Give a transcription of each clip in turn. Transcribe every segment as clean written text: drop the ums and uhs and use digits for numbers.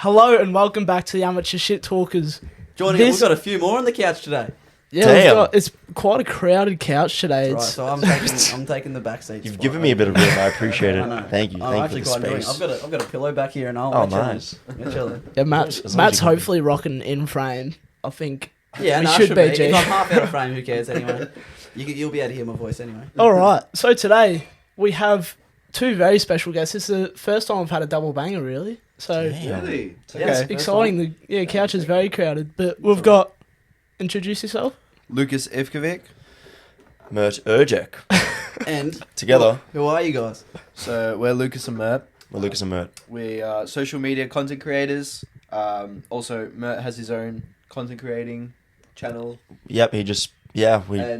Hello and welcome back to the Amateur Shit Talkers. Joining we've got a few more on the couch today. Yeah, it's quite a crowded couch today. Right, so I'm taking the back seat. You've given me a bit of room. I appreciate it. Thank you. I'm Thank you actually for the quite enjoying space. it. I've got a pillow back here, and nice. Yeah, Matt's hopefully rocking in frame. I think. Yeah, we should be. G. If I'm half out of frame, who cares anyway? You'll be able to hear my voice anyway. All right. So today we have two very special guests. It's the first time I've had a double banger, really. So Really? yeah, it's exciting. The couch is very crowded, but we've got. Introduce yourself. Lucasandmert. Mert, Ergec. And Together. who are you guys? So we're Lucas and Mert. We're Lucas and Mert. We are social media content creators. Also, Mert has his own content creating channel. Yep, he just we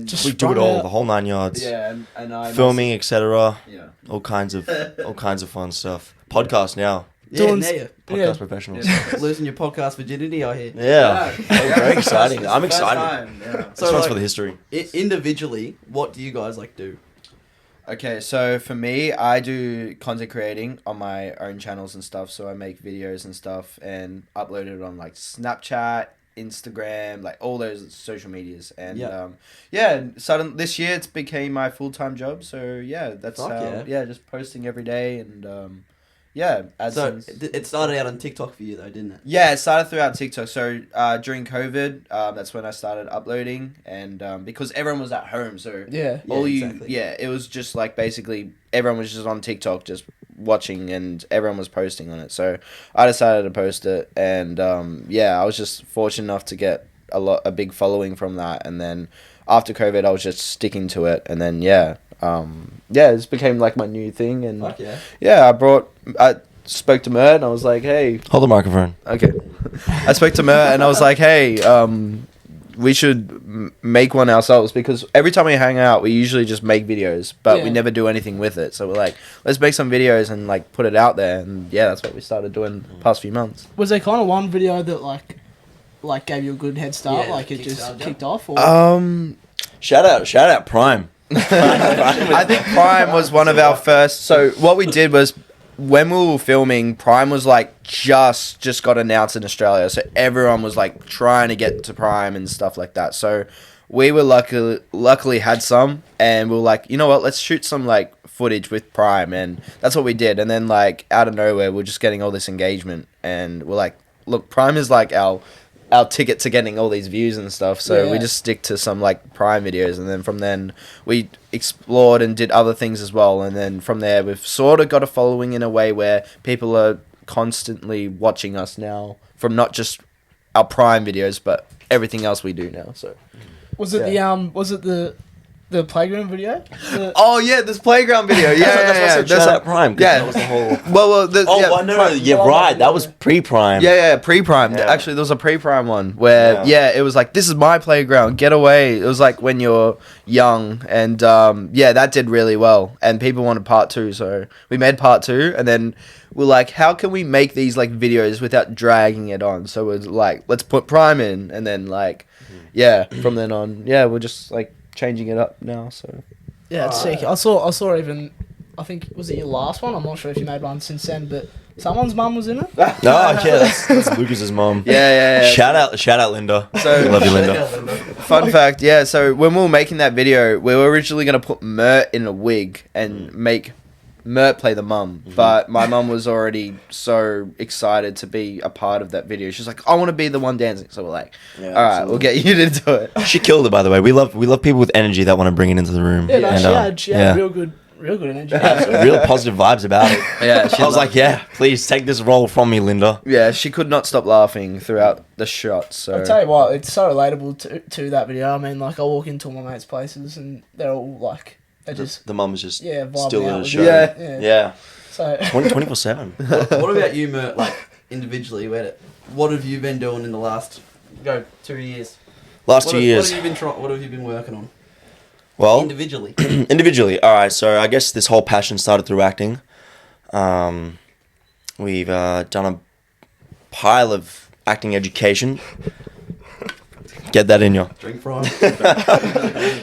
Just do it all, out. the whole 9 yards. Yeah, and I Filming, etc. Yeah. All kinds of fun stuff. Podcast now. Yeah, now you Podcast professionals. losing your podcast virginity, I hear. Yeah. Very exciting. I'm First excited. time, yeah. So So, much like, for the history. Individually, what do you guys do? Okay, so for me, I do content creating on my own channels and stuff. So I make videos and stuff and upload it on like Snapchat, Instagram, like all those social medias. And suddenly this year it's became my full-time job. So yeah, that's just posting every day and So it started out on TikTok for you though, didn't it? Yeah, it started throughout TikTok. So during COVID, that's when I started uploading, and because everyone was at home, so it was just like basically everyone was just on TikTok, just watching, and everyone was posting on it. So I decided to post it, and I was just fortunate enough to get a big following from that, and then after COVID, I was just sticking to it, and then this became like my new thing, and I spoke to Mert and I was like, hey, Hold the microphone. okay. I spoke to Mert and I was like, hey, we should make one ourselves, because every time we hang out, we usually just make videos, but we never do anything with it. So we're like, let's make some videos and like put it out there, and that's what we started doing the past few months. Was there kind of one video that like gave you a good head start? Yeah, like it just kicked off? Or? Shout out Prime. I think Prime was one of our first. So what we did was, when we were filming, Prime was like just got announced in Australia, so everyone was like trying to get to Prime and stuff like that. So we were luckily had some, and we were like, you know what, let's shoot some like footage with Prime, and that's what we did. And then like out of nowhere, we're just getting all this engagement, and we're like, look, Prime is like our ticket to getting all these views and stuff, so we just stick to some like Prime videos, and then from then we explored and did other things as well, and then from there we've sort of got a following in a way where people are constantly watching us now, from not just our Prime videos but everything else we do now. So was it the playground video? This playground video. Shout out Prime. That was the whole. Right. That was pre-Prime. Pre-Prime. Yeah. Actually, there was a pre-Prime one where it was like, this is my playground, get away. It was like when you're young, and that did really well, and people wanted part 2, so we made part 2, and then we're like, how can we make these like videos without dragging it on? So we're like, let's put Prime in, and then like from then on we're just like changing it up now. So it's sick. I saw even, I think, was it your last one? I'm not sure if you made one since then, but someone's mum was in it. That's Lucas's mom. Shout out Linda. So we love you, Linda. Fun fact, so when we were making that video, we were originally going to put Mert in a wig and make Mert play the mum, but my mum was already so excited to be a part of that video. She's like, I want to be the one dancing. So we're like, all right, we'll get you to do it. She killed it, by the way. We love people with energy that want to bring it into the room. She had real good energy. Real positive vibes about it. I was like, please take this role from me, Linda. Yeah, she could not stop laughing throughout the shot. So I'll tell you what, it's so relatable to that video. I mean, like, I walk into all my mates' places and they're all like, the mum's just vibing still in out the with show. it. Yeah. So 24/7. What about you, Mert? Like individually, what have you been doing in the last 2 years? What have you been working on? Well, individually. All right. So I guess this whole passion started through acting. We've done a pile of acting education. Get that in you. Drink Prime.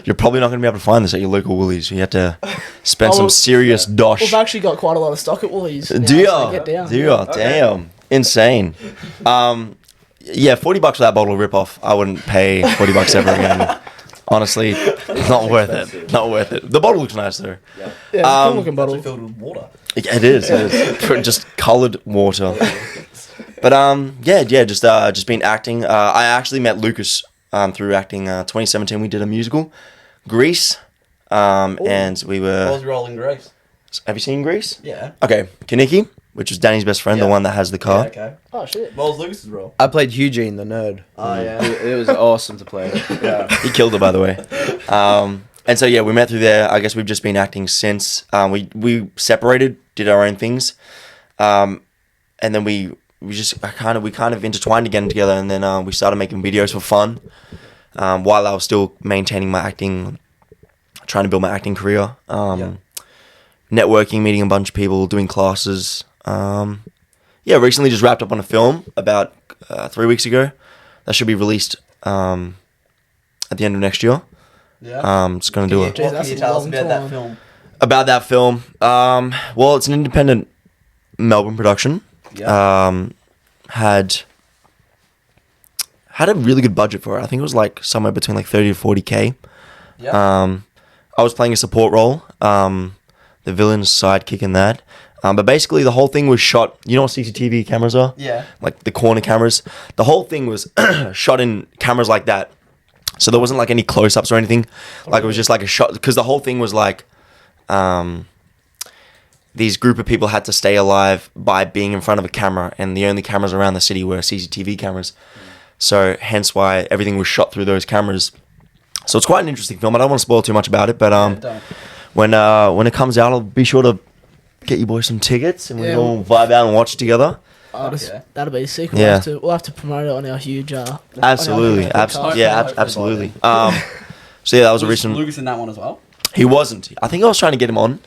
You're probably not going to be able to find this at your local Woolies. You have to spend some serious dosh. We've actually got quite a lot of stock at Woolies. Do you? So get down. Do you? Damn. insane. Yeah, $40 for that bottle of rip-off. I wouldn't pay $40 ever again. Honestly, not worth it. Not worth it. The bottle looks nice though. Yeah. Yeah, cool looking It's bottle. actually filled with water. It is. It is. Just coloured water. But just been acting. I actually met Lucas through acting. 2017, we did a musical, Grease, and we What were. was your role in Grace? Have you seen Grease? Yeah. Okay, Kaniki, which is Danny's best friend, the Yeah. one that has the car. Yeah, okay. Oh shit. What was Lucas's role? I played Eugene, the nerd. Oh, yeah. It was awesome to play. Yeah. He killed it, by the way. And so yeah, we met through there. I guess we've just been acting since. We separated, did our own things, and then we kind of intertwined again together, and then we started making videos for fun, while I was still maintaining my acting, trying to build my acting career. Networking, meeting a bunch of people, doing classes. Recently just wrapped up on a film about 3 weeks ago. That should be released at the end of next year. Yeah. Just gonna do What it. can that's you a tell us long about that time. film? About that film. Well, it's an independent Melbourne production. Yeah. Had a really good budget for it. I think it was like somewhere between like 30 to 40K. Yeah. I was playing a support role, the villain's sidekick in that. But basically the whole thing was shot, you know what CCTV cameras are? Yeah. Like the corner cameras. The whole thing was shot in cameras like that. So there wasn't like any close-ups or anything. Like it was just like a shot, because the whole thing was like, these group of people had to stay alive by being in front of a camera, and the only cameras around the city were CCTV cameras. So hence why everything was shot through those cameras. So it's quite an interesting film. I don't want to spoil too much about it, but Don't. when it comes out, I'll be sure to get you boys some tickets, and Yeah. we'll vibe out and watch it together. Yeah. That'll be sick. Yeah. We'll have to promote it on our huge. Absolutely, on our absolutely, podcast. yeah, Hopefully absolutely. So yeah, that was a Was recent. Lucas in that one as well? He wasn't. I think I was trying to get him on.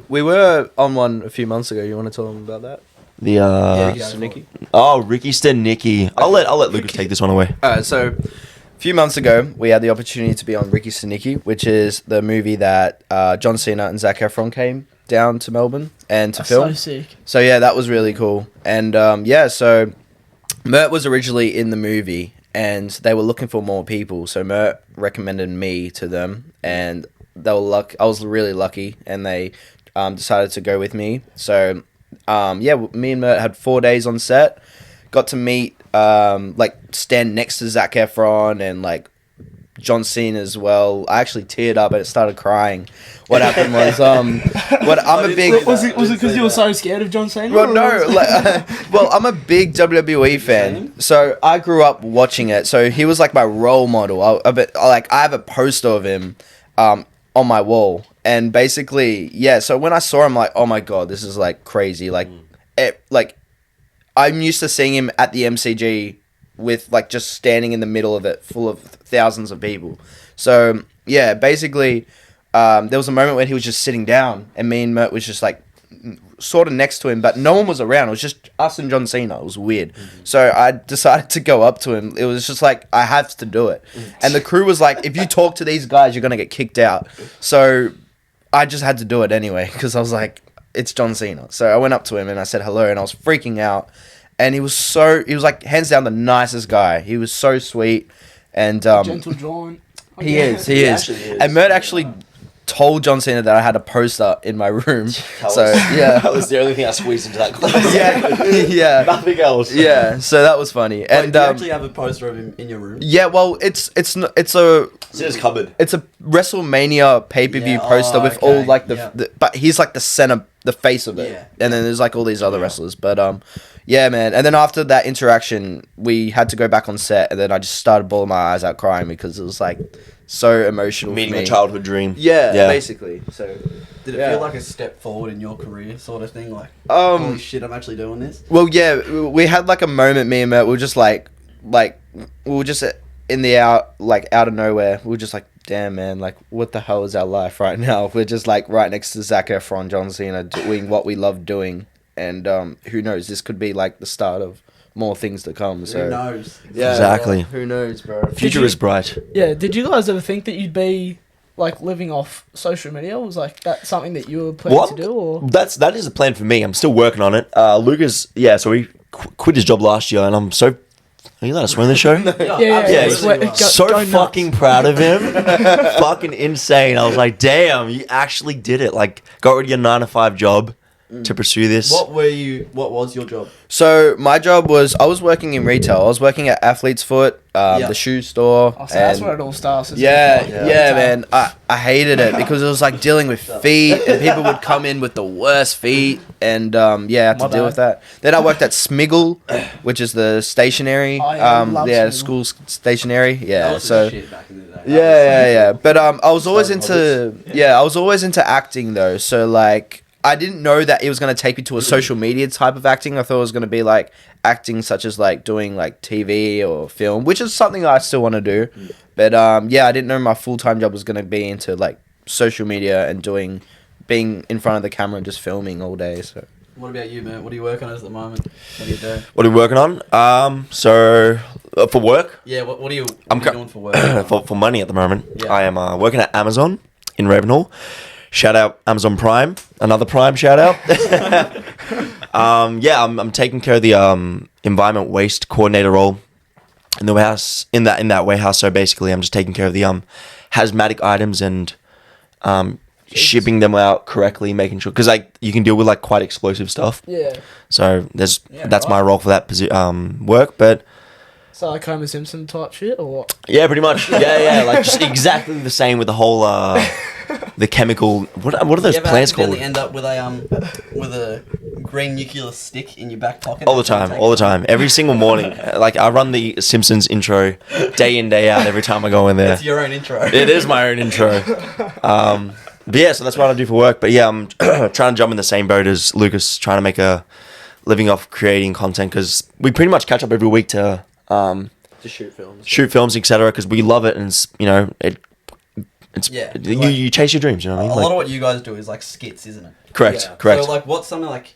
We were on one a few months ago. You want to tell them about that? The Yeah. Nikki. Ricky Stenicki. I'll let Lucas take this one away. So a few months ago, we had the opportunity to be on Ricky Stenicki, which is the movie that John Cena and Zac Efron came down to Melbourne and to That's film. so sick. So yeah, that was really cool. And so Mert was originally in the movie, and they were looking for more people. So Mert recommended me to them, and they were I was really lucky, and they decided to go with me. So me and Mert had 4 days on set. Got to meet stand next to Zac Efron and like John Cena as well. I actually teared up and started crying. What happened was Was it because you were so scared of John Cena? well, or no, was I'm a big WWE fan, so I grew up watching it. So he was like my role model. I have a poster of him, on my wall, and basically, yeah. So when I saw him, like, oh my god, this is like crazy. I'm used to seeing him at the MCG with like just standing in the middle of it, full of thousands of people. So yeah, basically, there was a moment when he was just sitting down, and me and Mert was just like sort of next to him, but no one was around. It was just us and John Cena. It was weird. So I decided to go up to him. It was just like, I have to do it. And the crew was like, if you talk to these guys, you're going to get kicked out. So I just had to do it anyway, because I was like, it's John Cena. So I went up to him and I said hello, and I was freaking out. And he was like hands down the nicest guy. He was so sweet. And Gentle giant. he is. actually is. And Mert actually told John Cena that I had a poster in my room. That was the only thing I squeezed into that class. yeah. Nothing else. Yeah, so that was funny. Wait, And do you actually have a poster of him in your room? yeah, well, it's It's in his cupboard. a WrestleMania pay-per-view Yeah, poster with okay, all like yeah. but he's like the face of it. Yeah. And then there's like all these other wrestlers, but yeah, man. And then after that interaction, we had to go back on set, and then I just started bawling my eyes out crying because it was like so emotional Meeting for me. a childhood dream. Yeah, Yeah. basically. So Did it Yeah. feel like a step forward in your career, sort of thing? Like, Um, holy shit, I'm actually doing this? well, yeah, we had like a moment, me and Mert, we were just like we were just in the out of nowhere. We were just like, damn, man, like what the hell is our life right now? We're just like right next to Zac Efron, John Cena, doing what we love doing. And who knows? This could be like the start of more things to come. So Who knows? yeah, Exactly. Who knows, bro? Future you- is bright. Yeah. Did you guys ever think that you'd be like living off social media? Was like that something that you were planning What? to do, or That is the plan for me. I'm still working on it. Lucas, so quit his job last year, and I'm so. Are you allowed to swear on the show? Yeah, So go nuts. fucking proud of him. Fucking insane. I was like, damn, you actually did it. Like, got rid of your 9-to-5 job to pursue this. What was your job? So my job was I was working in retail. I was working at Athlete's Foot, the shoe store. Oh, so that's where it all starts. Isn't Yeah, it? yeah, man. I hated it because it was like dealing with feet, and people would come in with the worst feet, and I had to My deal bad. with that. Then I worked at Smiggle, which is the stationery, Oh, yeah, I love Smiggle. school stationery. That Yeah, was so some shit back in the day. yeah. But I was always Starting into I was always into acting though. So like I didn't know that it was going to take me to a social media type of acting. I thought it was going to be like acting such as like doing like TV or film, which is something I still want to do. But I didn't know my full-time job was going to be into like social media and being in front of the camera and just filming all day. So What about you, man? What are you working on at the moment? What do you do? What are we working on? For work, Yeah, what are you I'm doing for work? for money at the moment, Yeah. I am working at Amazon in Ravenhall. Shout out Amazon Prime, another Prime shout out. I'm taking care of the environment waste coordinator role in the warehouse in that warehouse. So basically, I'm just taking care of the hazmatic items and shipping them out correctly, making sure because like you can deal with like quite explosive stuff. Yeah. So that's right. my role for that work, but. So like Homer Simpson type shit, or what? Yeah, pretty much. Yeah, like just exactly the same with the whole the chemical. What are those You ever plants called? accidentally end up with a green nuclear stick in your back pocket? All the time, every single morning. Like I run the Simpsons intro day in day out every time I go in there. It's your own intro. It is my own intro. But yeah, so that's what I do for work. But yeah, I'm trying to jump in the same boat as Lucas, trying to make a living off creating content because we pretty much catch up every week to shoot films, etc. Because we love it, and you chase your dreams. You know what I mean? A lot of what you guys do is like skits, isn't it? Correct. So like, what's something like?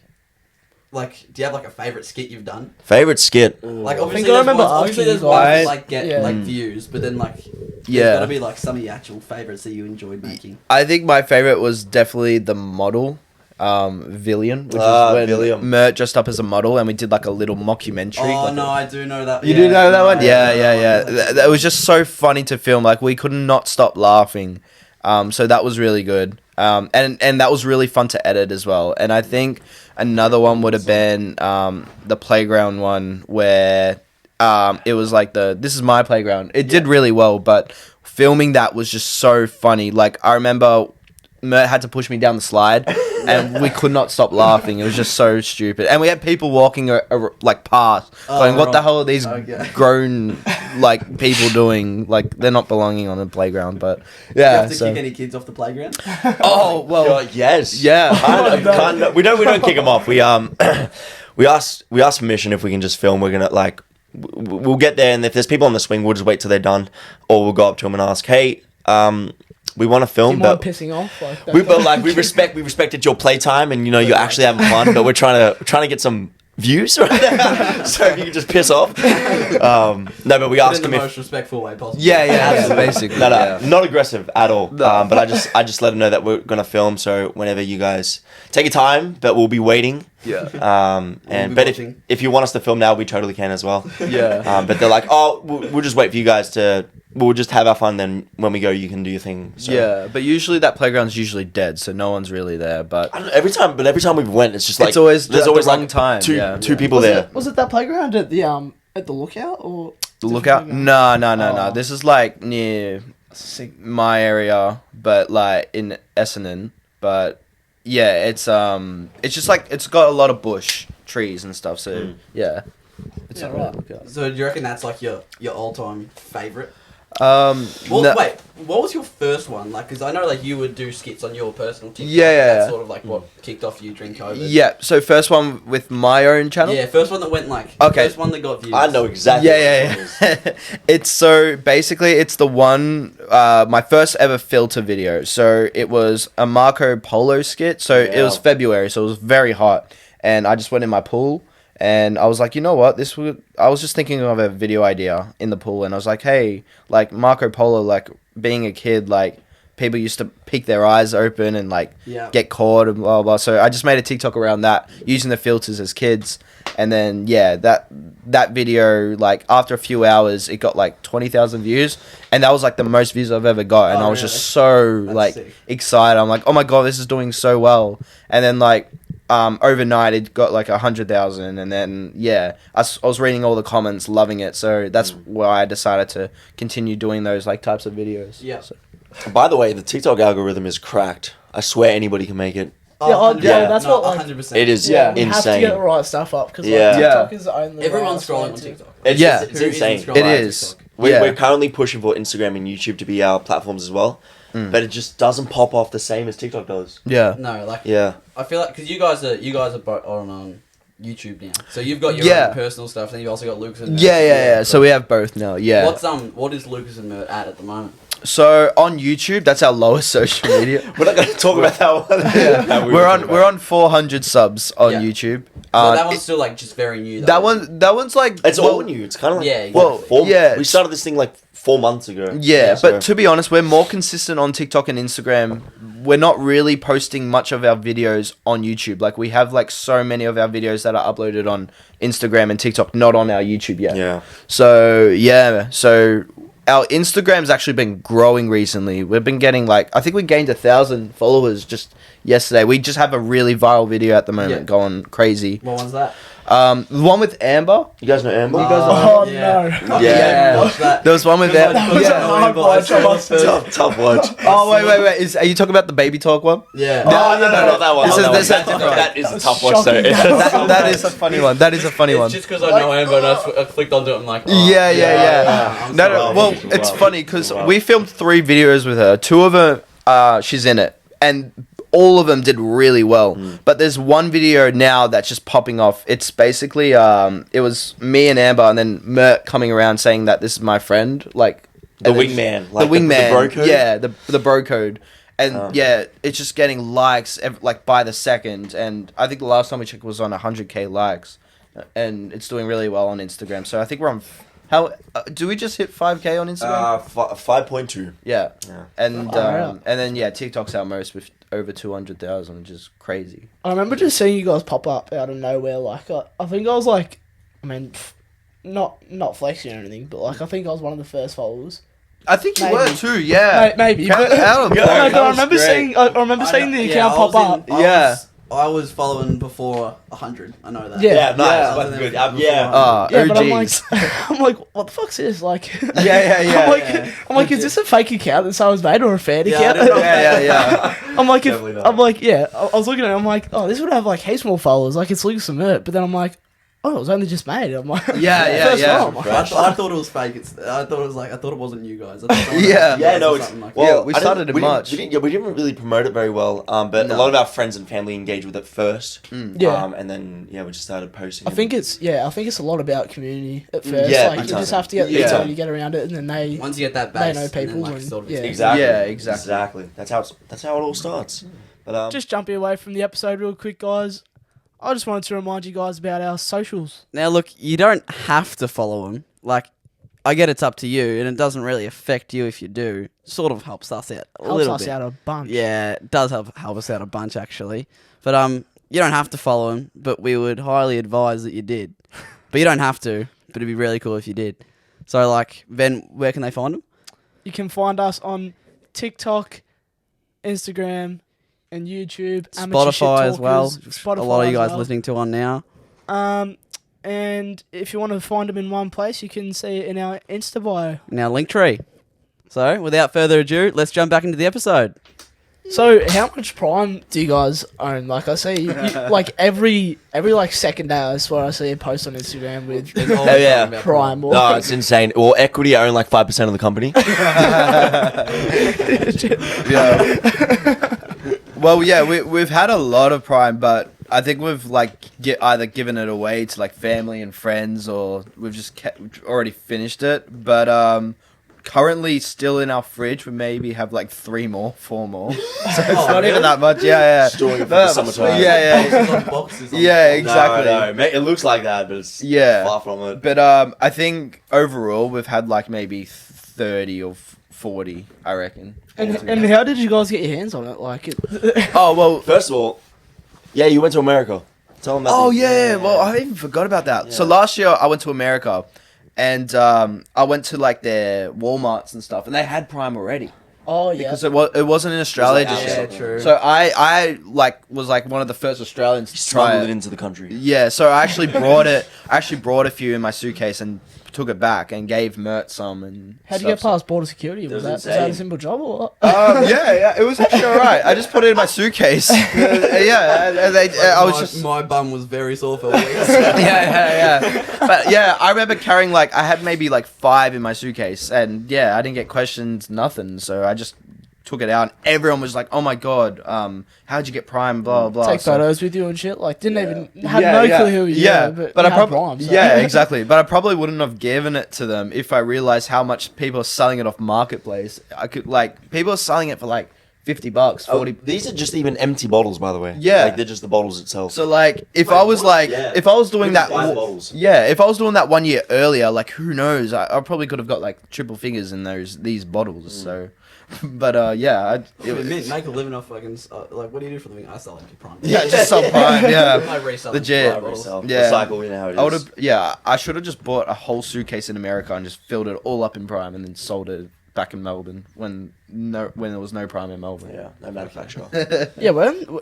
Do you have like a favorite skit you've done? Favorite skit. Like I obviously, think I remember obviously there's asking you ones guys. that like get like views, but then like there's gotta be like some of your actual favorites that you enjoyed making. I think my favorite was definitely the model. Villian, which is when Villian. Mert dressed up as a model and we did like a little mockumentary. Oh like no, I do know that. You do know that one? Yeah. That was just so funny to film. Like we could not stop laughing. So that was really good. And that was really fun to edit as well. And I think another one would have been the playground one where it was like this is my playground. It did really well, but filming that was just so funny. Like I remember Mert had to push me down the slide and we could not stop laughing. It was just so stupid. And we had people walking like past going, what the hell are these grown like people doing? Like they're not belonging on the playground, but Do you yeah. have to kick any kids off the playground? Oh, well, Yes. yeah. Kind of. We don't kick them off. We ask permission if we can just film. We're gonna like we'll get there, and if there's people on the swing, we'll just wait till they're done, or we'll go up to them and ask, hey, we want to Do film, you but mind pissing off? Like, that we kind of- we respected your playtime, and you're actually having fun, but we're trying to get some views right now. So if you can just piss off. No, but we ask in them the if. most respectful way possible. Yeah, basically. No, yeah. not aggressive at all. But I just let them know that we're gonna film. So whenever you guys take your time, but we'll be waiting. Yeah. And be but watching. if you want us to film now, we totally can as well. Yeah. But they're like, oh, we'll just wait for you guys to. We'll just have our fun. Then when we go, you can do your thing. So. Yeah, but usually that playground's usually dead, so no one's really there. But I don't know, every time we've went, it's just like It's always there's at always the wrong like time, two yeah. people was there. Was it that playground at the lookout or the lookout? No. Oh. This is like near my area, but like in Essendon. But yeah, it's just like it's got a lot of bush, trees and stuff. So yeah, it's Yeah, not really right. a lookout. So do you reckon that's like your all-time favorite? Well, Wait, what was your first one? Like, because I know like you would do skits on your personal TikTok. Yeah. That's sort of like what kicked off you during COVID. Yeah, so first one with my own channel. Yeah, first one that went like. Okay. First one that got views. I know exactly. Yeah. It's so basically it's the one my first ever filter video. So it was a Marco Polo skit. So it was February, so it was very hot, and I just went in my pool. And I was like, you know what? I was just thinking of a video idea in the pool, and I was like, hey, like Marco Polo, like being a kid, like people used to peek their eyes open and like Yeah. get caught and blah, blah blah. So I just made a TikTok around that using the filters as kids, and then that video, like after a few hours it got like 20,000 views, and that was like the most views I've ever got, and Oh, I was really? just so That's like sick. excited. I'm like, oh my god, this is doing so well. And then like overnight it got like 100,000, and then I was reading all the comments, loving it. So that's why I decided to continue doing those like types of videos. Yeah. So. By the way, the TikTok algorithm is cracked. I swear anybody can make it. That's what, like, 100%. It is we have to insane. get the right stuff up because Yeah. TikTok is the only. Everyone's way I scrolling on swear to- TikTok. It's, Yeah. it's insane. Scrolling It on is. TikTok. We're currently pushing for Instagram and YouTube to be our platforms as well, but it just doesn't pop off the same as TikTok does. Yeah. No, like Yeah. I feel like because you guys are both on YouTube now, so you've got your Yeah. own personal stuff, then you've also got Lucas and Mert. Yeah. So we have both now. Yeah. What is Lucas and Mert at the moment? So on YouTube, that's our lowest social media. We're not going to talk about that one. Yeah. We're on 400 400 on Yeah. YouTube. So that one's still like just very new. that one's like It's all new. It's kind of like Yeah, well, yeah. We started this thing like 4 months ago. Yeah, so- but to be honest, we're more consistent on TikTok and Instagram. We're not really posting much of our videos on YouTube. Like we have like so many of our videos that are uploaded on Instagram and TikTok, not on our YouTube yet. yeah. So our Instagram's actually been growing recently. We've been getting like, I think we gained 1,000 followers just yesterday. We just have a really viral video at the moment going crazy. What one's that? The one with Amber. You guys know Amber? Oh Yeah. no! Yeah. Watch that. There was one with Because Amber. I- was yeah, a hard I watch, saw I it must first. Tough watch. Oh wait! Are you talking about the baby talk one? Yeah. No, not that one. This not is- that this one. is- That is a That's tough watch though. shocking. That is a funny one. That is a funny one. It's just because I know Amber and I clicked onto it. I'm like, oh, Yeah. I'm No, sorry. well, Wow. it's funny because Wow. we filmed 3 videos with her. 2 of them, she's in it, and all of them did really well. But there's one video now that's just popping off. It's basically, it was me and Amber, and then Mert coming around saying that this is my friend, like The and then wingman. the Like wingman, the bro code? yeah, the bro code. And it's just getting likes like by the second. And I think the last time we checked was on 100K likes, and it's doing really well on Instagram. So I think we're on. How do we just hit 5K on Instagram? 5.2. Yeah, Yeah. and Wow. and then TikTok's our most with over 200,000, which is crazy. I remember just seeing you guys pop up out of nowhere. Like I think I was like, I mean, not flexing or anything, but like I think I was one of the first followers. I think you Maybe. were too. Yeah, Maybe. Out But, of no, blocks. but I remember seeing. I remember seeing the account pop up. I was following before 100. I know that. Yeah. Yeah, nice. Yeah. That's good. Before Yeah. Yeah, but I'm OGs. like, I'm like, what the fuck's this? Like, Yeah. I'm like, is this a fake account that someone's made or a fan Yeah, account? I don't know. Yeah. I'm like, Definitely not. I'm like, yeah. I was looking at it. I'm like, oh, this would have like heaps more followers. Like it's Lucasandmert. But then I'm like, oh, it was only just made. I'm like, Yeah, first yeah. one. I'm like, I thought it was fake. I thought it wasn't you guys. I thought someone Yeah. else Yeah, did no, it's something like well. Yeah, we I didn't- started in we didn't- March. We didn't really promote it very well. But No. a lot of our friends and family engaged with it first. Yeah. And then we just started posting. I think it's a lot about community at first. Yeah, like big you just time. have to get Yeah. people to get around it, and then they. Once you get that They base, know and then, people like, and- sort of yeah. exactly. Yeah, exactly. Exactly. That's how it all starts. But Just jumping away from the episode real quick, guys. I just wanted to remind you guys about our socials. Now, look, you don't have to follow them. Like, I get it's up to you, and it doesn't really affect you if you do. Sort of helps us out a Helps little us bit. out a bunch. Yeah, it does help us out a bunch, actually. But you don't have to follow them, but we would highly advise that you did. But you don't have to, but it'd be really cool if you did. So, like, Ben, where can they find them? You can find us on TikTok, Instagram, and YouTube. Amateur Shit Spotify as well. Talkers, Spotify A lot of you as guys well. listening to on now. And if you want to find them in one place, you can see it in our Insta bio. Now, Linktree. So, without further ado, let's jump back into the episode. So, how much Prime do you guys own? Like, I see, like every like second day, I swear I see a post on Instagram with yeah. Prime. Or no, it's insane. Well, equity I own like 5% of the company. Well, yeah, we've had a lot of Prime, but I think we've like either given it away to like family and friends, or we've just already finished it. But currently still in our fridge, we maybe have like 4 more. So it's not even that much. Yeah. Storing for the summertime. Yeah. Boxes Yeah, exactly. No, mate, it looks like that, but it's Yeah. far from it. But I think overall we've had like maybe 30 or 40, I reckon. And how did you guys get your hands on it? Like, Oh, well. First of all, yeah, you went to America. Tell them about Oh, the- yeah. Well, I even forgot about that. So Yeah. last year, I went to America. And I went to, like, their Walmarts and stuff. And they had Prime already. oh yeah, Because it wasn't in Australia It was just like yet. true. So I was like one of the first Australians to try Smuggled it it. into the country. Yeah, so I actually brought it. I actually brought a few in my suitcase and took it back and gave Mert some. And how'd you get stuff. past border security? Was that a simple job or what? Yeah, it was actually alright. I just put it in my suitcase. I was just. My bum was very sore for weeks. Yeah. But yeah, I remember carrying like I had maybe like 5 in my suitcase, and yeah, I didn't get questioned, nothing. So I just took it out, and everyone was like, "Oh my god, how'd you get Prime?" Blah blah. Take So- photos with you and shit. Like, didn't even had Yeah, no yeah. clue who you Yeah, were, but you I had probably Prime, so- yeah, exactly. But I probably wouldn't have given it to them if I realized how much people are selling it off marketplace. I could like people are selling it for like $50, 40. These are just even empty bottles, by the way. Yeah. Like, they're just the bottles itself. So like, if I was like, Yeah. if I was doing that, Buy the bottles. yeah, if I was doing that 1 year earlier, like who knows? I probably could have got like triple figures in these bottles. So, but yeah, Make a living off fucking like what do you do for a living? I sell empty Prime. yeah, just some Prime, yeah. I resell Legit. Prime bottles. Yeah. Recycle, you know how it is. I would have, yeah. I should have just bought a whole suitcase in America and just filled it all up in Prime and then sold it back in Melbourne when there was no Prime in Melbourne. Yeah, no manufacturer. Yeah,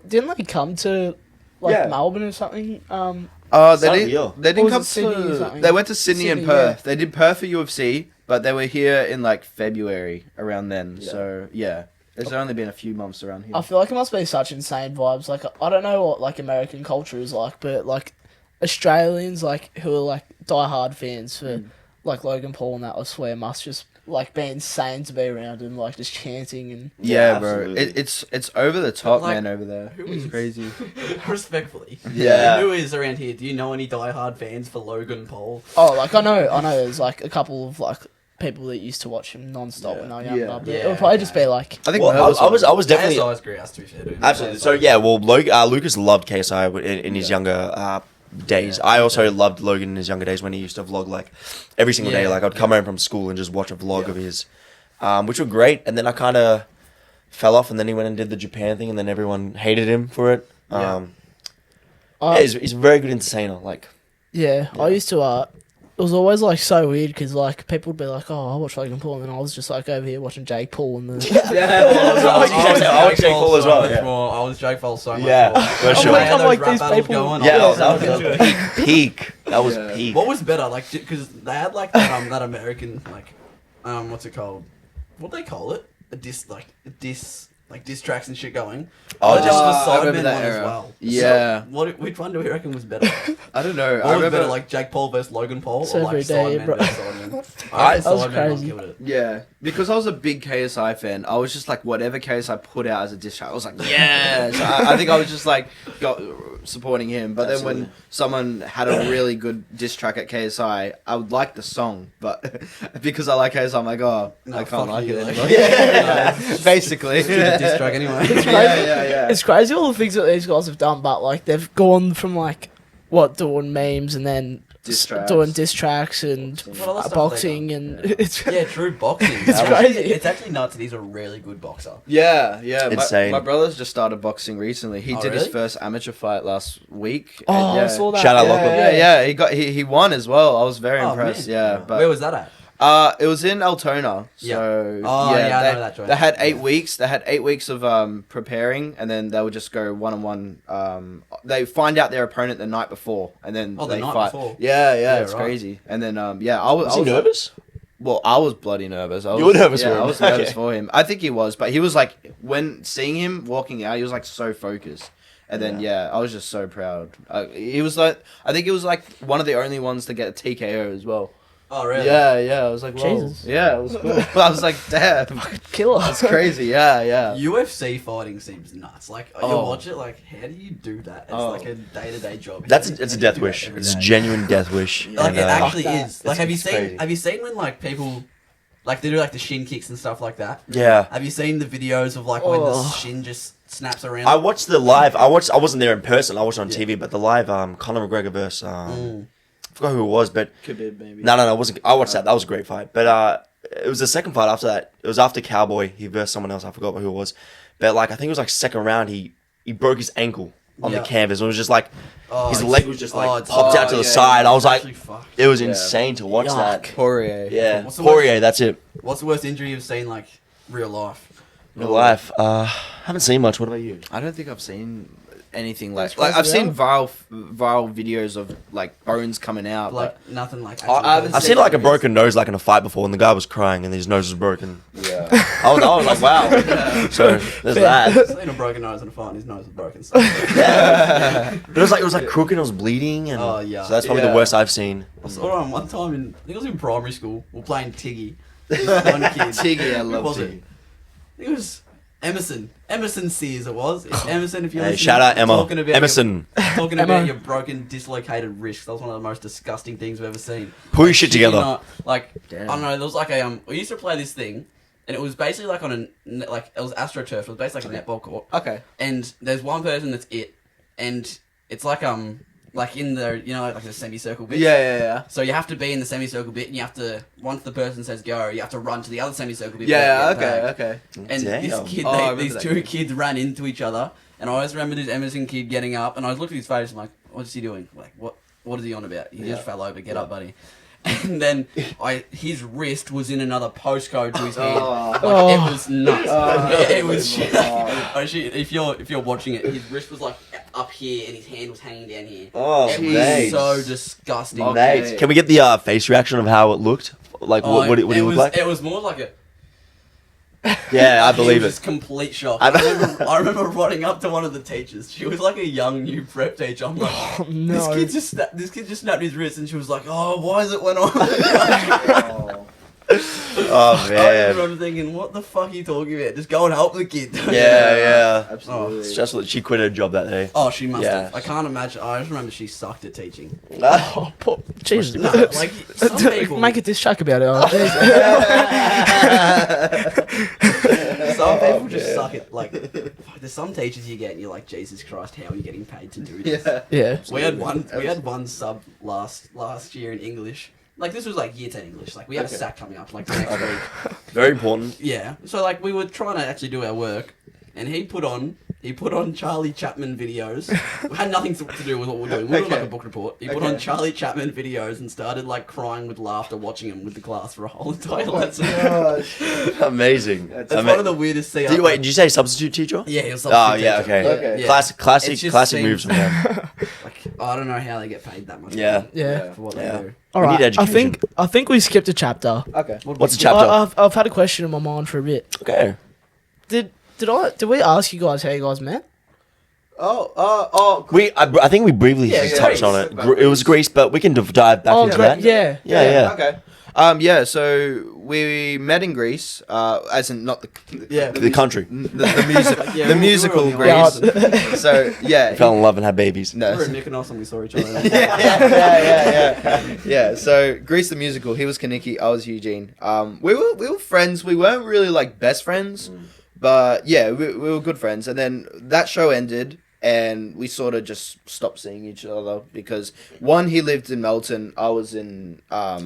didn't they come to like Yeah. Melbourne or something? Oh, Start of the they year. didn't Or was come it Sydney or to. something? They went to Sydney and Sydney, Perth. yeah. They did Perth for UFC, but they were here in like February around then. Yeah. So yeah, it's only been a few months around here. I feel like it must be such insane vibes. Like, I don't know what like American culture is like, but like Australians like who are like diehard fans for like Logan Paul and that, I swear must just like be insane to be around and like just chanting and Yeah, Yeah, bro. absolutely. It's over the top, like, man. Over there, who it's is- crazy. Respectfully. Yeah. Who is around here? Do you know any diehard fans for Logan Paul? oh, like I know there's like a couple of like people that used to watch him non-stop when I was younger, Yeah. but it would probably just be like I think Well, Mert I was definitely KSI's great, to be fair, dude. absolutely. So yeah, well, Lucas loved KSI in his younger days. I also loved Logan in his younger days when he used to vlog like every single day. Yeah, Like I'd come home from school and just watch a vlog of his, which were great. And then I kind of fell off, and then he went and did the Japan thing, and then everyone hated him for it. I- Yeah, he's a very good entertainer. Like Yeah, I used to. It was always like so weird because like people would be like, "Oh, I watch Logan Paul," and then I was just like over here watching Jake Paul and the. I was Jake Paul as well, yeah. I was Jake Paul so much Yeah, more. for I'm sure. like, Those like, rap these battles people- going, Yeah, I was that into was it. peak. That was Yeah. peak. What was better, like, because they had like that American like, what's it called? What do they call it? A diss tracks and shit going. Oh, Or just the I remember Sidemen that one as era. well. Yeah. So, which one do we reckon was better? I don't know. What I was remember better, like Jake Paul versus Logan Paul, It's or like every day, Sidemen bro. versus Sidemen? I- That was Sidemen crazy. killed it. Yeah, because I was a big KSI fan. I was just like, whatever KSI put out as a diss track, I was like, yeah. So I think I was just like supporting him. But then when Absolutely. someone had a really good diss track at KSI, I would like the song, but because I like KSI, I'm like, oh, No, I can't fuck like you, it like- anymore. Yeah. Basically. Stupid diss track anyway. Yeah. It's crazy all the things that these guys have done, but like they've gone from like doing memes and then Diss tracks. doing diss tracks and What other stuff boxing they and Yeah. it's Yeah, true boxing. It's crazy. It's actually nuts that he's a really good boxer. Yeah. Insane. My brother's just started boxing recently. He Oh, did his really? first amateur fight last week. Oh, and, yeah. I saw that. Shout out yeah, Logan. Yeah. He won as well. I was very Oh, impressed. man. Yeah, but Where was that at? It was in Altona. Yeah. So Oh, yeah, I they, know that joint. they had 8 Yeah. weeks. They had 8 weeks of preparing, and then they would just go 1-on-1. They find out their opponent the night before, and then Oh, the they night fight. before? Yeah, it's right. crazy. And then I Was he was nervous? Well, I was bloody nervous. You were nervous yeah, for him? I was nervous Okay. for him. I think he was, but he was like when seeing him walking out, he was like so focused. And then I was just so proud. He was like, I think he was like one of the only ones to get a TKO as well. Oh, really? Yeah. I was like, whoa. Jesus. Yeah, it was cool. I was like, damn, killer. that's crazy. Yeah. UFC fighting seems nuts. Like, you Oh. watch it, like, how do you do that? It's Oh. like a day-to-day job. It's How a do you death do wish. that every It's a day? genuine death wish. Like, And, it actually Fuck that. is. Like, have you it's seen? crazy. Have you seen when like people, like they do like the shin kicks and stuff like that? yeah. Have you seen the videos of like when the Oh. shin just snaps around? I watched the live. I wasn't there in person. I watched it on TV, but the live Conor McGregor versus I forgot who it was, but Khabib maybe. no, it wasn't. I watched that. That was a great fight. But it was the second fight after that. It was after Cowboy. He versed someone else. I forgot who it was. But like I think it was like second round. He broke his ankle on the canvas. It was just like his leg was just like popped out to the side. I was like, it was insane to watch that. Poirier. Yeah, What's the Poirier. That's it. What's the worst injury you've seen, like, real life? Real life. Haven't seen much. What about you? I don't think I've seen anything like I've seen viral videos of like bones coming out. Like, nothing like... I've seen like a broken nose like in a fight before, and the guy was crying and his nose was broken. Yeah. I was like, wow. So there's that. I've seen a broken nose in a fight and his nose was broken. So. Yeah. But it was like crooked and it was bleeding. And Oh, yeah. So that's probably the worst I've seen. I saw him one time I think it was in primary school. We were playing Tiggy. This one kid. Tiggy, I Who love was Tiggy. it? I think it was Emerson. Emerson Sears it was. Emerson, if you're Hey, listening, shout out Emma. talking about Emerson. talking Emma. about your broken, dislocated wrist. That was one of the most disgusting things I've ever seen. Pull your shit Shit, you together. know, like, Damn. I don't know, there was like a, we used to play this thing, and it was basically like on like, it was AstroTurf, it was basically like a netball court. Okay. And there's one person that's it, and it's like in the, you know, like the semicircle bit. Yeah. So you have to be in the semicircle bit, and you have to, once the person says go, you have to run to the other semicircle bit. Yeah. before you get Okay. back. Okay. And Damn. this kid, Oh, I remember these that two kid. kids ran into each other, and I always remember this Emerson kid getting up, and I was looking at his face, I'm like, what's he doing? Like, what is he on about? He just fell over, get up, buddy. And then his wrist was in another postcode to his hand. Like, it was nuts. It was shit. Actually, if you're watching it, his wrist was like up here, and his hand was hanging down here. Oh, it mate. was so disgusting. Okay. Mate, can we get the face reaction of how it looked? Like, what did he look like? It was more like a... Yeah, I believe was it. complete shock. I- I remember running up to one of the teachers. She was like a young new prep teacher. I'm like, Oh, this no. kid just snapped his wrist, and she was like, oh, why is it went on? Oh, I man. remember thinking, what the fuck are you talking about? Just go and help the kid. Yeah. Absolutely. It's just that she quit her job that day. Oh, she must Yeah. have. I can't imagine. I just remember she sucked at teaching. Oh, poor, Jesus. Like, some people, Make a diss track about it. Oh, some people just suck at, like, there's some teachers you get, and you're like, Jesus Christ, how are you getting paid to do this? Yeah. yeah. We had one sub last year in English. Like, this was like year 10 English. Like, we had a sack coming up like the next week. Very important. Yeah. So like we were trying to actually do our work, and he put on Charlie Chaplin videos. It had nothing to do with what we're doing. We were doing like a book report. He put on Charlie Chaplin videos and started like crying with laughter watching them with the class for a whole entire lesson. Amazing. It's one of the weirdest things. Did you say substitute teacher? Yeah, he was Oh, substitute yeah, teacher. okay. Okay. Yeah. Classic It just seems- moves from him. Like, I don't know how they get paid that much. Yeah. money Yeah. For what Yeah. they do. All We right. need education. I think we skipped a chapter. Okay. What's the chapter? I've had a question in my mind for a bit. Okay. Did we ask you guys how you guys met? Oh. I think we briefly Yeah, touched Greece. on it. It was Greece, but we can dive back into great. that. Yeah. Yeah. Okay. So we met in Greece, as in not the The country. the music, Yeah, the we musical were on the Greece. island. So yeah, Fell in love and had babies. We no, were at Mykonos and we saw each other. yeah. So Greece the musical. He was Kaniki, I was Eugene. We were friends. We weren't really like best friends, but yeah, we were good friends. And then that show ended, and we sort of just stopped seeing each other because one, he lived in Melton. I was in I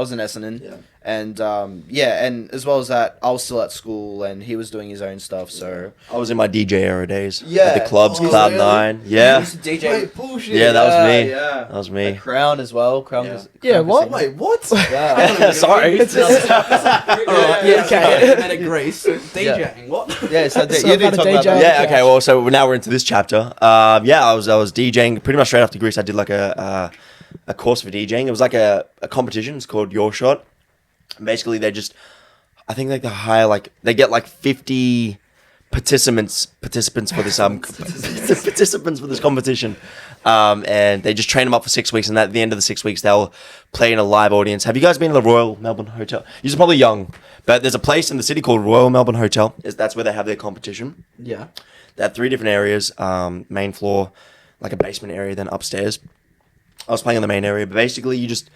was in Essendon. Yeah. And and as well as that, I was still at school, and he was doing his own stuff. So I was in my DJ era days. Yeah. At the clubs, Oh, Cloud really? 9. Yeah. DJ. Bullshit. Yeah, that was me. Yeah. That was me. Crown as well. Crown. Yeah. Was, Yeah, Crown what? was Wait, what? Yeah. Sorry. Alright, Yeah, okay. Met at Greece. DJing, what? Yeah. So, So you I've did had a talk about DJ. that. Yeah, okay, well, so now we're into this chapter. I was DJing pretty much straight after Greece. I did like a course for DJing. It was like a competition. It's called Your Shot. Basically, I think like they get like 50 participants for this participants for this competition, and they just train them up for 6 weeks, and at the end of the 6 weeks they'll play in a live audience. Have you guys been to the Royal Melbourne Hotel? You're probably young, but there's a place in the city called Royal Melbourne Hotel. That's where they have their competition. Yeah. They have 3 different areas, main floor, like a basement area, then upstairs. I was playing in the main area, but basically you just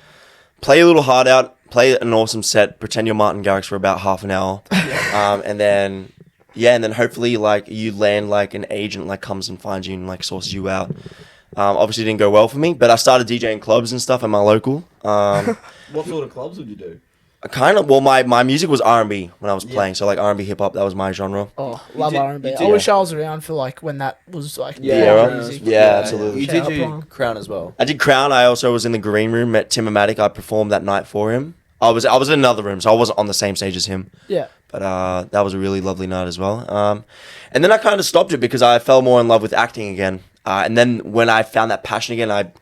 play a little hard out, play an awesome set, pretend you're Martin Garrix for about half an hour, and then hopefully like you land like an agent like comes and finds you and like sources you out. Obviously it didn't go well for me, but I started DJing clubs and stuff at my local. What sort of clubs would you do? Kind of. Well, my music was R&B when I was playing, so like R&B hip hop. That was my genre. Oh, love R&B. you I did- wish I was around for like when that was like Yeah, pop era. music. Yeah, absolutely. You Shout did out do Brian. Crown as well. I did Crown. I also was in the green room, met Timomatic. I performed that night for him. I was in another room, so I wasn't on the same stage as him. Yeah. But that was a really lovely night as well. And then I kind of stopped it because I fell more in love with acting again. And then when I found that passion again, I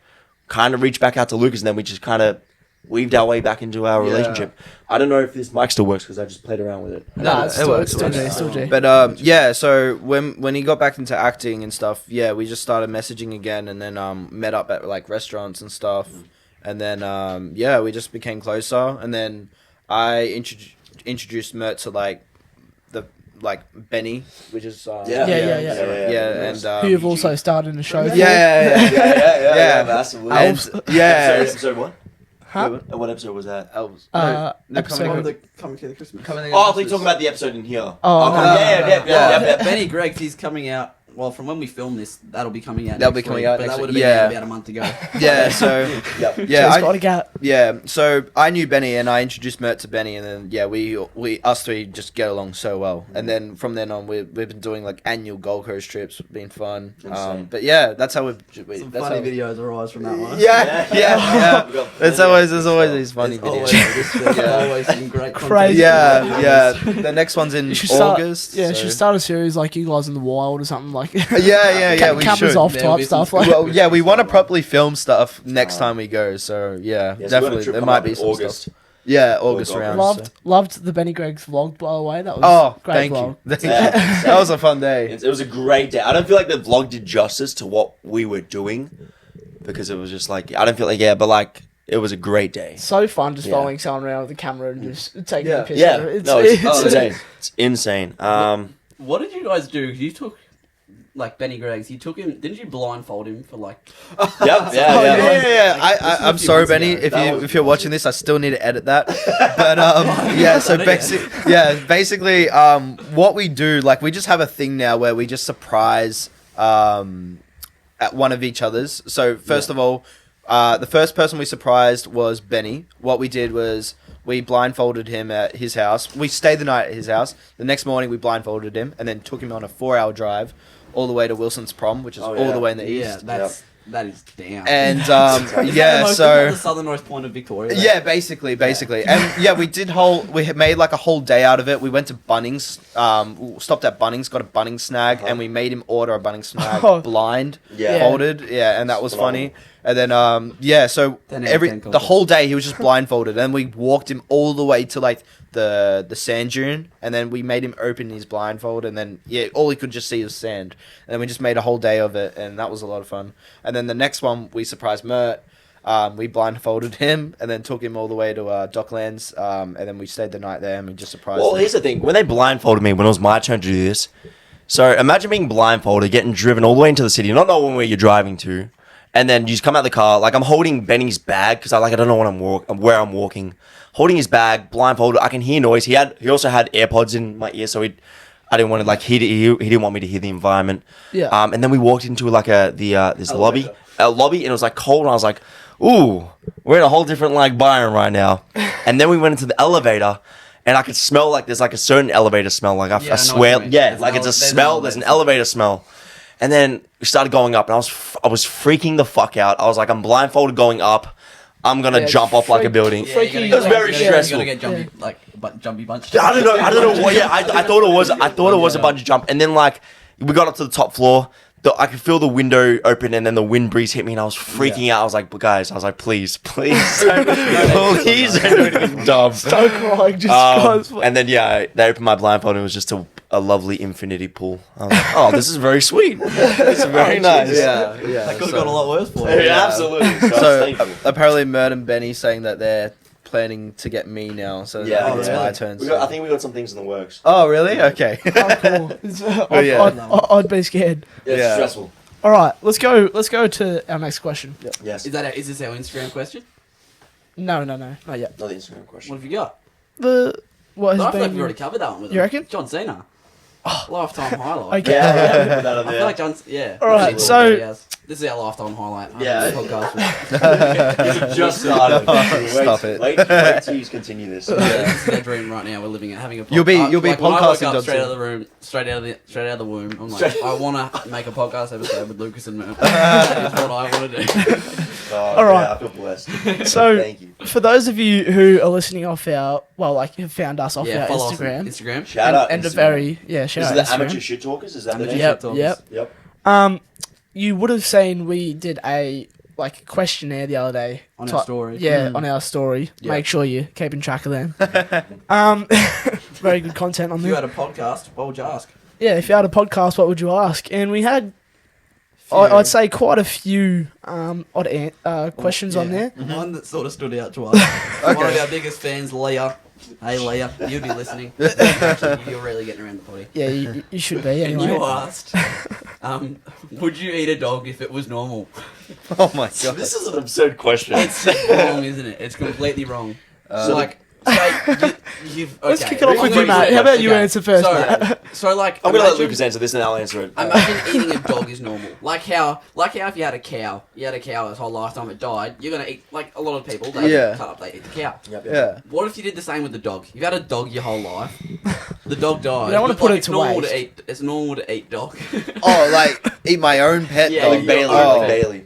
kind of reached back out to Lucas, and then we just kind of weaved our way back into our relationship. I don't know if this mic still works because I just played around with it. Nah, it's still, works, it's still G, still G. But yeah, so when he got back into acting and stuff, yeah, we just started messaging again, and then met up at like restaurants and stuff, and then yeah, we just became closer, and then I introduced Mert to like Benny, which is Yeah, and Who you've also started in the show. yeah, massively. and yeah, Episode what? Huh? What episode was that? Episode. Coming to the Christmas. Oh, I thought you were talking about the episode in here. Oh, yeah. Benny Greggs, he's coming out. Well, from when we film this, that'll be coming out. That'll next be coming week, out but next that would have week. been Yeah. out about a month ago. yeah. So Yeah. yeah, Just gotta get. yeah. So I knew Benny, and I introduced Mert to Benny, and then yeah, we us three just get along so well. And then from then on, we've been doing like annual Gold Coast trips, been fun. Insane. But yeah, that's how Some that's funny how, videos arise from that one. Yeah. There's always these funny There's videos. always some great content. Crazy. Yeah. The next one's in You should start, August. yeah, so- should start a series like you guys in the wild or something like. Yeah. We cameras should. off There'll type be some stuff like. Well, yeah, we want to properly film stuff next time we go. So yeah, definitely there might be some August. stuff. Yeah, August Gold round. Coast. so. Loved the Benny Greggs vlog, by the way. That was Oh, great thank vlog. you. Yeah. That was a fun day. It was a great day. I don't feel like the vlog did justice to what we were doing because it was just like I don't feel like but like it was a great day. So fun just Yeah. following someone around with a camera and just taking a picture. Yeah, it's it's insane. It's insane. What did you guys do? You took, like, Benny Greggs, you took him, didn't you blindfold him for, like... Yeah. I'm a few sorry, months Benny. ago. If you're watching this, I still need to edit that. But yeah. So basically, what we do, like, we just have a thing now where we just surprise at one of each other's. So first of all, the first person we surprised was Benny. What we did was we blindfolded him at his house. We stayed the night at his house. The next morning, we blindfolded him and then took him on a 4-hour drive all the way to Wilson's Prom, which is all the way in the Yeah, east. that is damn. And Is that yeah, the so southernmost point of Victoria. yeah, basically, and yeah, we had made like a whole day out of it. We went to Bunnings, stopped at Bunnings, got a Bunnings snag, and we made him order a Bunnings snag Oh. blind, Yeah. folded, and that was funny. And then so 10 out of 10 the content. whole day he was just blindfolded, and we walked him all the way to like the sand dune, and then we made him open his blindfold, and then all he could just see was sand, and then we just made a whole day of it, and that was a lot of fun. And then the next one we surprised Mert. We blindfolded him and then took him all the way to Docklands, and then we stayed the night there and we just surprised Well, him. here's the thing. When they blindfolded me, when it was my turn to do this, so imagine being blindfolded, getting driven all the way into the city, not knowing where you're driving to, and then you just come out of the car. Like I'm holding Benny's bag because I don't know where I'm walking. Holding his bag, blindfolded. I can hear noise. He also had AirPods in my ear, so I didn't want to like he didn't want me to hear the environment. Yeah. And then we walked into like this lobby, and it was like cold, and I was like, ooh, we're in a whole different like biome right now. And then we went into the elevator, and I could smell like there's like a certain elevator smell. Like I know swear, what you mean. yeah, There's like an it's a there's an smell. There's an elevator smell. And then we started going up, and I was freaking the fuck out. I was like, I'm blindfolded going up. I'm gonna jump off like a building. Yeah, you gotta It was get- very you stressful. gotta get jumpy, jumpy bunch. I don't know what. Yeah, I thought it was. I thought it was a bungee jump, and then like we got up to the top floor. I could feel the window open, and then the wind breeze hit me, and I was freaking out. I was like, guys, please, please don't do anything dumb. So crying, just guys. And then they opened my blindfold, and it was just a lovely infinity pool. I was like, oh, this is very sweet. It's very nice. yeah. That could have got a lot worse for you. Yeah, absolutely. So Thank you. apparently Mert and Benny saying that they're planning to get me now, so Yeah, I think it's really? my turn. I think we got some things in the works. Oh, really? Okay. Oh, cool. yeah. I'd be scared. Yeah, it's Yeah. stressful. All right, let's go to our next question. Yes. Is this our Instagram question? No, not yet. Not the Instagram question. What have you got? What I has feel like we been? already covered that one with You him. reckon? John Cena. Lifetime highlight. Okay. Put that on I feel there. like John's. Yeah. All right, Actually, so- yes. This is our lifetime highlight. Yeah. Podcast. Just started. Stop it. Wait till you continue this. This is our dream right now. We're living it, having a. You'll be when I woke podcasting, up straight Johnson. out of the room, straight out of the womb. I'm like, I want to make a podcast episode with Lucas and Mert. That is what I want to do. All right. Yeah, I feel blessed. So, Thank you. for those of you who are listening off our, well, like who found us off our follow us on Instagram, Instagram. Shout out. and a Instagram. very shout This is out the Instagram. amateur shit talkers. Is that the Amateur name? shit Yep, talkers. yep. Yep. You would have seen we did a like questionnaire the other day On our story. Yeah, on our story. Yeah. Make sure you're keeping track of them. Very good content on If you there. had a podcast, what would you ask? Yeah, if you had a podcast, what would you ask? And we had, I'd say, quite a few questions on there. One that sort of stood out to us. One of our biggest fans, Leah. Hey, Leah, you'd be listening. Actually, you're really getting around the potty. Yeah, you should be And anyway. you asked, would you eat a dog if it was normal? Oh my god. This is an absurd question. It's wrong, isn't it? It's completely wrong. So, like, say you've. Let's okay, kick it off with you, okay, Matt. How about you okay. answer first, So, Matt? so like, I'm gonna let imagine- Lucas answer this, and I'll answer it. Imagine eating a dog is normal. Like how if you had a cow, his whole lifetime, it died, you're gonna eat, like a lot of people, they Yeah. cut up, they eat the cow. Yep, yep. Yeah. What if you did the same with the dog? You've had a dog your whole life, the dog died. You don't wanna but, put like, it it's to normal waste. to eat. It's normal to eat dog. Oh, like eat my own pet Yeah, dog. Like Bailey. Oh. Like Bailey.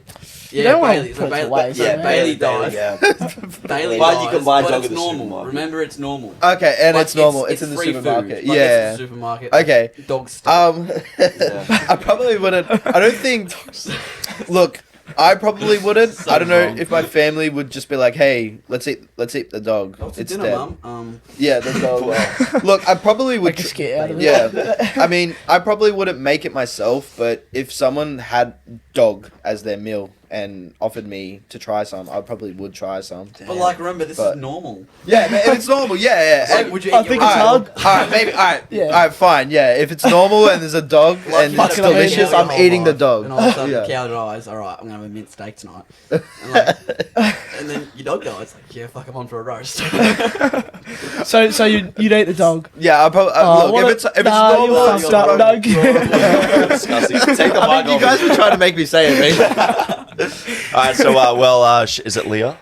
yeah, don't wanna Bailey. put it to waste, Yeah, yeah. Bailey dies. Yeah. Bailey But dies, you can buy but dog it's at the normal. supermarket. Remember, it's normal. Okay, and Like, it's normal. It's in the free supermarket. Food. Like, Yeah. it's the supermarket. Okay. Dog stuff. Yeah. I probably wouldn't. I don't think. Look, I probably wouldn't. So I don't know wrong. if my family would just be like, "Hey, let's eat the dog. What's for It's dinner, dead." Mum? Yeah, the dog. Look, I probably would. Make a skit out of it. Yeah, I mean, I probably wouldn't make it myself, but if someone had dog as their meal and offered me to try some, I probably would try some. But like, remember, this But- is normal. Yeah, man, if it's normal. Yeah. Like, And- would you I eat think your it's own hard. dog? all right, maybe. All right, Yeah. all right, fine. Yeah, if it's normal and there's a dog Like, and you it's had a cow delicious, your I'm whole eating the life, dog. And all of a sudden, Yeah. the cow dies. All right, I'm gonna have a mint steak tonight. And then your dog dies. Like, yeah, fuck, I'm on for a roast. So you'd eat the dog. Yeah, I probably Oh, look what if it's nah, normal. you it's fucked up, normal. Doug. Disgusting. Take the I mic mean, you off. guys were trying to make me say it, mate. All right, so is it Leah?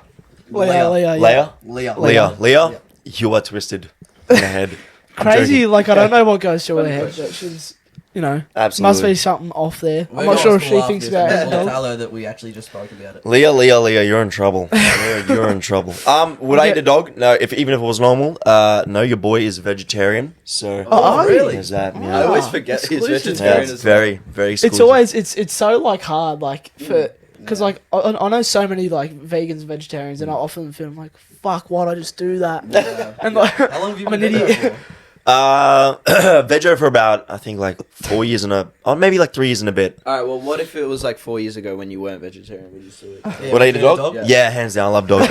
Leah. Leah? Leah. Leah? You are twisted in the head. I'm Crazy, joking. like I don't know what goes through her Funny head, question. but she's, must Absolutely. be something off there. We're I'm not going sure to if she school thinks after about this, her and we'll dog. tell her that we actually just spoke about it. Leah, you're in trouble. You're in trouble. Would I eat a dog? No, even if it was normal. No, your boy is vegetarian, so Oh, really? there's that. I Yeah, always forget he's exclusive. yeah vegetarian it's as well. very, very. It's exclusive. always it's so like hard like for because like I know so many like vegans and vegetarians and I often feel like fuck why'd I just do that and like How long have you I'm been an vegetarian idiot. for? Veggie for about I think like 4 years maybe like 3 years and a bit. All right. Well, what if it was like 4 years ago when you weren't vegetarian? Would you still eat? Yeah, Would I eat a you dog? Yeah. Yeah, hands down, I love dog.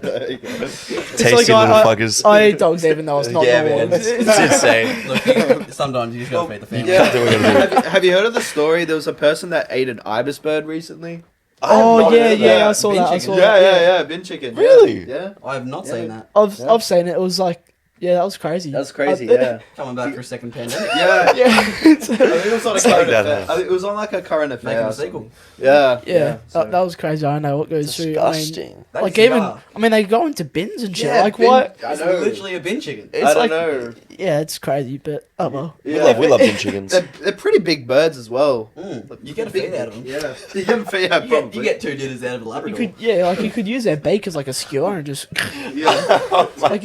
Tasty like little I- fuckers. I eat dogs even though it's not yeah, normal. man, it's insane. Look, sometimes you just gotta feed the family. Yeah. Do what you gotta do. Have you heard of the story? There was a person that ate an ibis bird recently. Oh I've yeah, not heard yeah, that. I saw Bin that. I chicken. saw that. Yeah, bin chicken. Really? Yeah. I have not seen that. I've seen it. It was like that was crazy. That's crazy. I- Yeah. Coming back for a second pandemic. Yeah. Yeah, I think it was on a It's like current that, affair. huh? I think it was on like a current affair. Making or a something. sequel. Yeah. yeah. so- That was crazy. I don't know what goes through. I mean, Disgusting. That like is even bizarre. I mean they go into bins and shit. Yeah, like bin- what? I It's know. literally a bin chicken. It's I don't like know. yeah, it's crazy, but oh well. Yeah. We love bin chickens. They're pretty big birds as well. You get a feed out of them. Yeah. You get a feed out. You get 2 dinners out of a You Labrador. could you could use their beak as like a skewer and just Yeah. like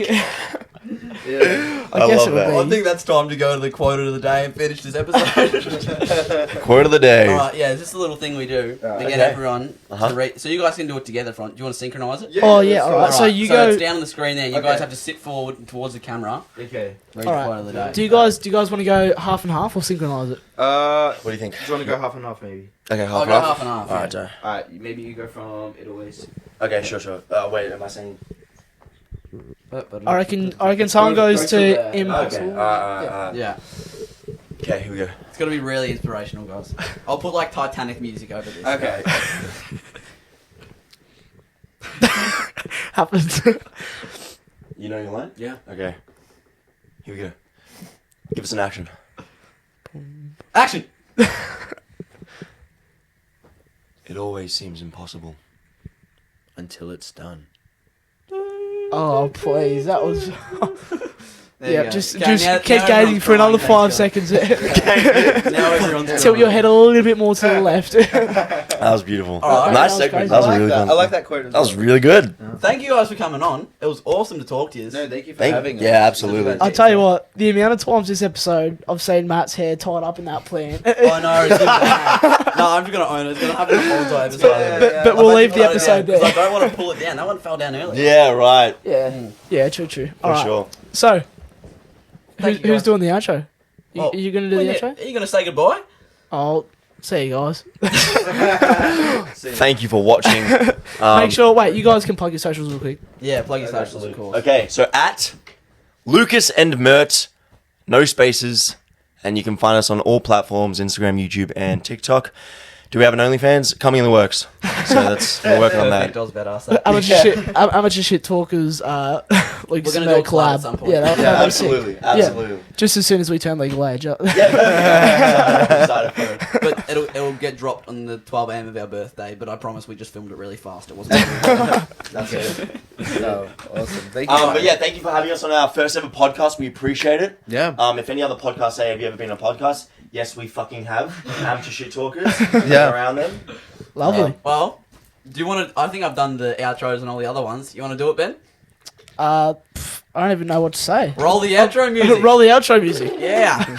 Yeah. I guess love it that. would I be. think that's time to go to the quote of the day and finish this episode. Quote of the day. Alright, yeah, it's just a little thing we do to get Okay. everyone Uh-huh. to read. So you guys can do it together. Do you want to synchronize it? Oh yeah, all right. Alright, So you go. it's down on the screen there. You Okay. guys have to sit forward towards the camera. Okay. Read All the right. quote of the day. Do you guys want to go half and half or synchronize it? What do you think? Do you want to go half and half maybe? Okay, I'll half go and half and half. Alright, yeah. Joe. Alright, maybe you go from Italy's. Okay, sure. Wait, am I saying? I reckon someone goes to there. impossible. Yeah, Okay, here we go. it's gonna be really inspirational, guys. I'll put like Titanic music over this. Okay. Happens. You know your line? Yeah. Okay. Here we go. Give us an action. Action. It always seems impossible. Until it's done. Oh please, that was. There you Yeah, go. just Okay, now keep gazing everyone's for another crying, 5 thanks, seconds. guys. Now everyone's Tilt your head a little bit more to the left. That was beautiful. All right, Nice that was segment. crazy. That was really fun. I like that quote as That was well. really good. Thank you guys for coming on. It was awesome to talk to you. No, thank you for having us. Yeah, absolutely. I'll tell you what, the amount of times this episode I've seen Matt's hair tied up in that plant. I know. It's gonna no, I'm just gonna own it. It's gonna happen the whole entire episode. But we'll leave the episode because I there. don't want to pull it down. That one fell down earlier. Yeah, right. Yeah, true. For All right. sure. So, Thank you, who's guys. doing the outro? Oh, Are you going to do the outro? Are you gonna say goodbye? I'll see you guys. Thank you for watching. Make sure, wait, you guys can plug your socials real quick. Yeah, plug your socials, of course. Okay, so at Lucasandmert, no spaces, and you can find us on all platforms: Instagram, YouTube, and TikTok. Do we have an OnlyFans? Coming in the works. So we're working on that. Does better. So. Amateur shit talkers, We're gonna do a collab at some point. Yeah, that'll be sick. Absolutely, absolutely. Just as soon as we turn legal age. But it'll get dropped on the 12 a.m. of our birthday. But I promise we just filmed it really fast. It wasn't. That's it. Oh, awesome. Thank you. But yeah, thank you for having us on our first ever podcast. We appreciate it. Yeah. If any other podcasts say, have you ever been on a podcast? Yes, we fucking have. Amateur shit talkers. Yeah. Around them. Lovely. Well, do you want to? I think I've done the outros and all the other ones. You want to do it, Ben? I don't even know what to say. Roll the outro music. Roll the outro music. Yeah.